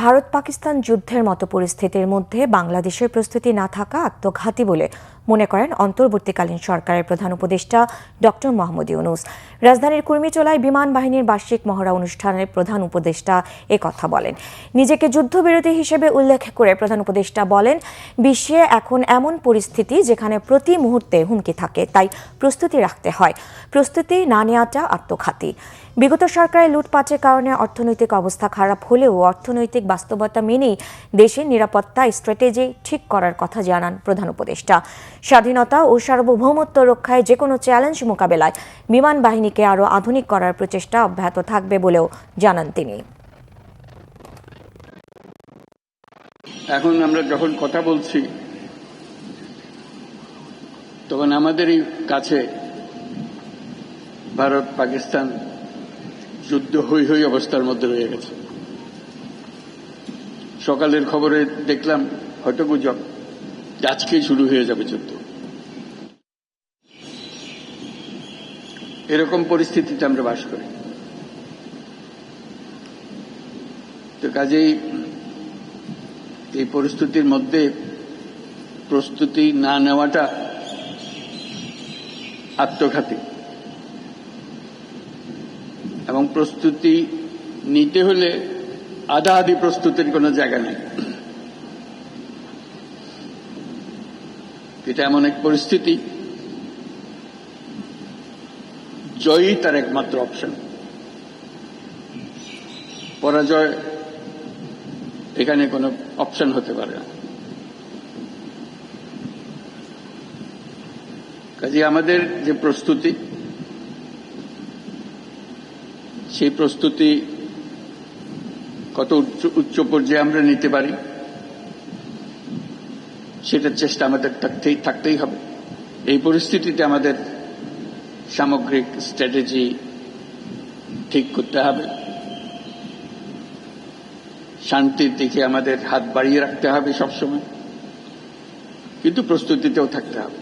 ভারত পাকিস্তান যুদ্ধের মতো পরিস্থিতির মধ্যে বাংলাদেশের প্রস্তুতি না থাকা আত্মঘাতী বলে মনে করেন অন্তর্বর্তীকালীন সরকারের প্রধান উপদেষ্টা ডক্টর মোহাম্মদ ইউনূস। রাজধানীর কুর্মিটোলায় বিমান বাহিনীর বার্ষিক মহড়া অনুষ্ঠানের প্রধান উপদেষ্টা একথা বলেন। নিজেকে যুদ্ধবিরোধী হিসেবে উল্লেখ করে প্রধান উপদেষ্টা বলেন, বিশ্বে এখন এমন পরিস্থিতি যেখানে প্রতি মুহূর্তে হুমকি থাকে, তাই প্রস্তুতি রাখতে হয়। প্রস্তুতি না নেওয়াটা আত্মঘাতী। বিগত সরকারের লুটপাটের কারণে অর্থনৈতিক অবস্থা খারাপ হলেও অর্থনৈতিক বাস্তবতা মেনেই দেশের নিরাপত্তা স্ট্র্যাটেজি ঠিক করার কথা জানান প্রধান উপদেষ্টা। স্বাধীনতা ও সার্বভৌমত্ব রক্ষায় যে কোনো চ্যালেঞ্জ মোকাবেলায় বিমান বাহিনীকে আরও আধুনিক করার প্রচেষ্টা অব্যাহত থাকবে বলেও জানান তিনি। এখন আমরা যখন কথা বলছি তখন আমাদেরই কাছে ভারত পাকিস্তান যুদ্ধ হই হই অবস্থার মধ্যে রয়ে গেছে। সকালের খবরে দেখলাম হয়তো গুজব আজকেই শুরু হয়ে যাবে যুদ্ধ। এরকম পরিস্থিতিতে আমরা বাস করি। তো কাজেই এই পরিস্থিতির মধ্যে প্রস্তুতি না নেওয়াটা আত্মঘাতী, এবং প্রস্তুতি নিতে হলে আধা আধি প্রস্তুতির কোনো জায়গা নেই। এটা এমন এক পরিস্থিতি, জয়ই তার একমাত্র অপশন। পরাজয় এখানে কোনো অপশন হতে পারে না। কাজে আমাদের যে প্রস্তুতি, সেই প্রস্তুতি কত উচ্চ পর্যায়ে আমরা নিতে পারি সেটার চেষ্টা আমাদের থাকতেই হবে। এই পরিস্থিতিতে আমাদের সামগ্রিক স্ট্র্যাটেজি ঠিক করতে হবে। শান্তির দিকে আমাদের হাত বাড়িয়ে রাখতে হবে সবসময়, কিন্তু প্রস্তুতিতেও থাকতে হবে।